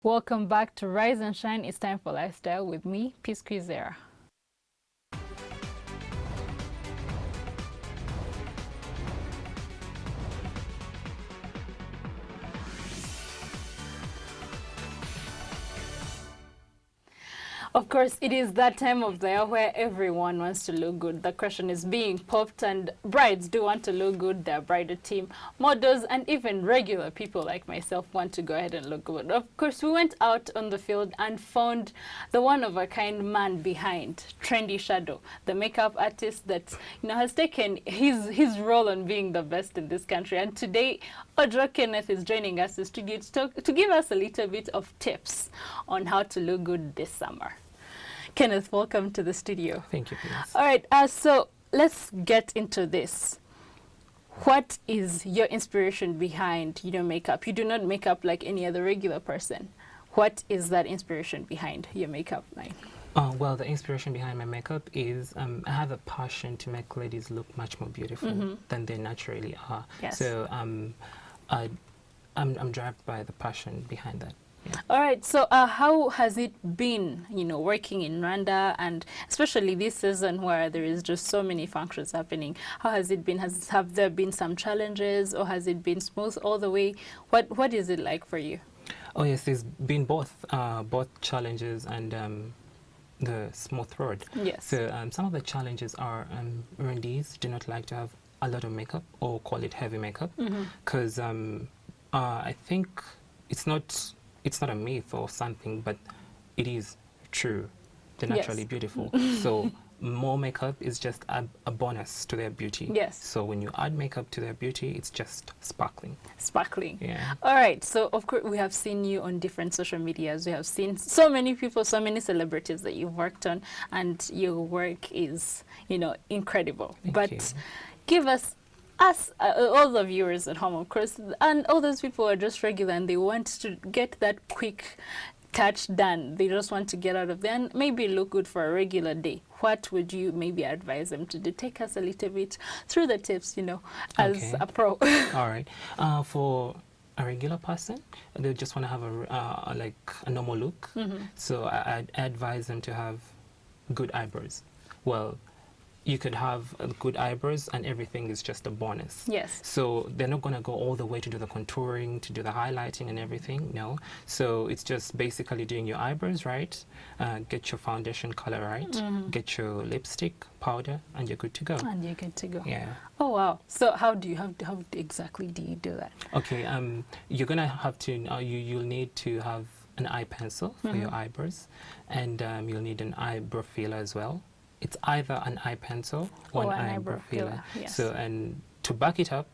Welcome back to Rise and Shine. It's time for Lifestyle with me, Peace Quizera. Of course, it is that time of the year where everyone wants to look good. The question is being popped, and brides do want to look good. Their bridal team, models, and even regular people like myself want to go ahead and look good. Of course, we went out on the field and found the one-of-a-kind man behind Trendy Shadow, the makeup artist that has taken his role on being the best in this country. And today, Ojok Kenneth is joining us in the studio to give us a little bit of tips on how to look good this summer. Kenneth, welcome to the studio. Thank you, please. All right, so let's get into this. What is your inspiration behind makeup? You do not make up like any other regular person. What is that inspiration behind your makeup line? Well, the inspiration behind my makeup is I have a passion to make ladies look much more beautiful than they naturally are. Yes. So I'm driven by the passion behind that. Yeah. All right, so how has it been, working in Rwanda, and especially this season where there is just so many functions happening? How has it been? Have there been some challenges, or has it been smooth all the way? What is it like for you? Oh yes, there's been both challenges and the smooth road. Yes. So some of the challenges are Rwandese do not like to have a lot of makeup, or call it heavy makeup, because I think it's not a myth or something, but it is true. They're naturally beautiful. So more makeup is just a bonus to their beauty. Yes. So when you add makeup to their beauty, it's just sparkling. Sparkling. Yeah. All right. So, of course, we have seen you on different social medias. We have seen so many people, so many celebrities that you've worked on, and your work is, incredible. Thank you. Give us all the viewers at home, of course, and all those people are just regular and they want to get that quick touch done. They just want to get out of there and maybe look good for a regular day. What would you maybe advise them to do? Take us a little bit through the tips, as a pro. All right. For a regular person, they just want to have a normal look. So I advise them to have good eyebrows. Well, you could have good eyebrows and everything is just a bonus. Yes. So they're not going to go all the way to do the contouring, to do the highlighting and everything, no. So it's just basically doing your eyebrows right, get your foundation color right, get your lipstick, powder, and you're good to go. And you're good to go. Yeah. Oh, wow. So how exactly do you do that? Okay, you're going to have to, you'll need to have an eye pencil for your eyebrows, and you'll need an eyebrow filler as well. It's either an eye pencil or an eyebrow filler. Yes. So, and to back it up,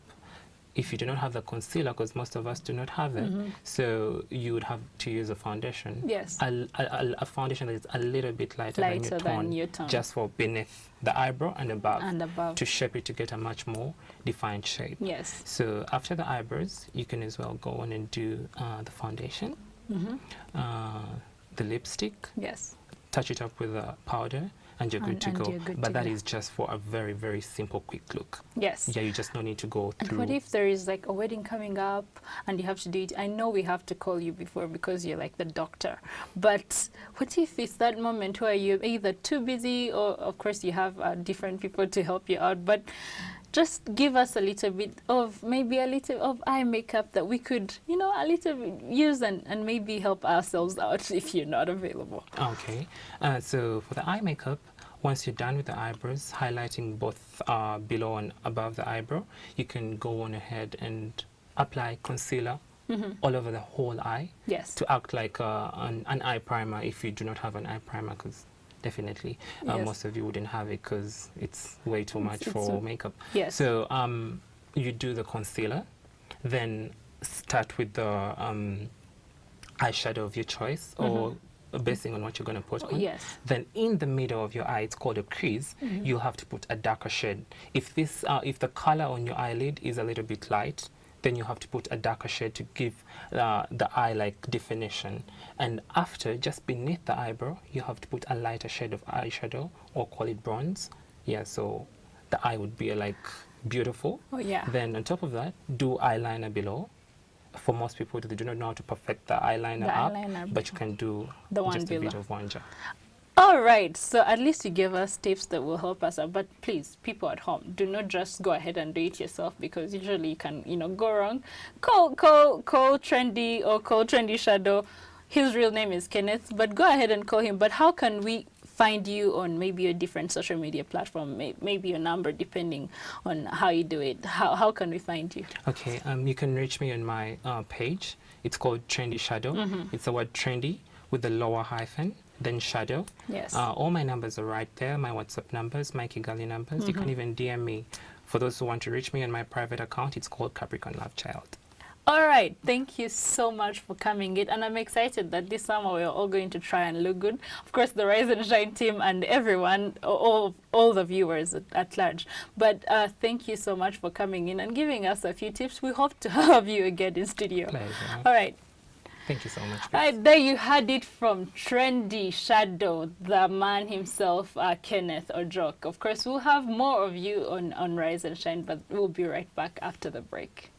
if you do not have the concealer, because most of us do not have it, so you would have to use a foundation. Yes. A foundation that is a little bit lighter than your tone, just for beneath the eyebrow and above, to shape it to get a much more defined shape. Yes. So after the eyebrows, you can as well go on and do the foundation, the lipstick. Yes. Touch it up with a powder, and you're good to go. But that is just for a very, very simple, quick look. Yes. Yeah, you just don't need to go through. And what if there is like a wedding coming up and you have to do it? I know we have to call you before because you're like the doctor. But what if it's that moment where you're either too busy, or of course you have different people to help you out, but just give us a little bit of, maybe a little of eye makeup that we could, a little bit use and maybe help ourselves out if you're not available. Okay. So for the eye makeup, once you're done with the eyebrows, highlighting both below and above the eyebrow, you can go on ahead and apply concealer all over the whole eye. Yes. To act like an eye primer if you do not have an eye primer, because definitely most of you wouldn't have it because it's way too much for makeup. Yes. So you do the concealer, then start with the eyeshadow of your choice, or basing on what you're going to put on. Yes. Then in the middle of your eye, it's called a crease, you'll have to put a darker shade. If the color on your eyelid is a little bit light, then you have to put a darker shade to give the eye like definition. And after, just beneath the eyebrow, you have to put a lighter shade of eyeshadow, or call it bronze. Yeah, so the eye would be like beautiful. Oh yeah. Then on top of that, do eyeliner below. for most people, they do not know how to perfect the eyeliner up, eyeliner but you can do the one just a bit below. of wanja. All right, so at least you gave us tips that will help us out. But please, people at home, do not just go ahead and do it yourself, because usually you can, go wrong. Call Trendy, or call Trendy Shadow. His real name is Kenneth, but go ahead and call him. But how can we find you on maybe a different social media platform, maybe your number, depending on how you do it? How can we find you? Okay, you can reach me on my page. It's called Trendy Shadow. It's the word trendy with the lower hyphen, then shadow. Yes. All my numbers are right there, my WhatsApp numbers, my Kigali numbers. You can even DM me. For those who want to reach me on my private account, it's called Capricorn Love Child. All right, thank you so much for coming in, and I'm excited that this summer we're all going to try and look good. Of course, the Rise and Shine team and everyone, all the viewers at large. But thank you so much for coming in and giving us a few tips. We hope to have you again in studio. Pleasure. All right. Thank you so much. All right, there you had it from Trendy Shadow, the man himself, Kenneth Ojok. Of course, we'll have more of you on Rise and Shine, but we'll be right back after the break.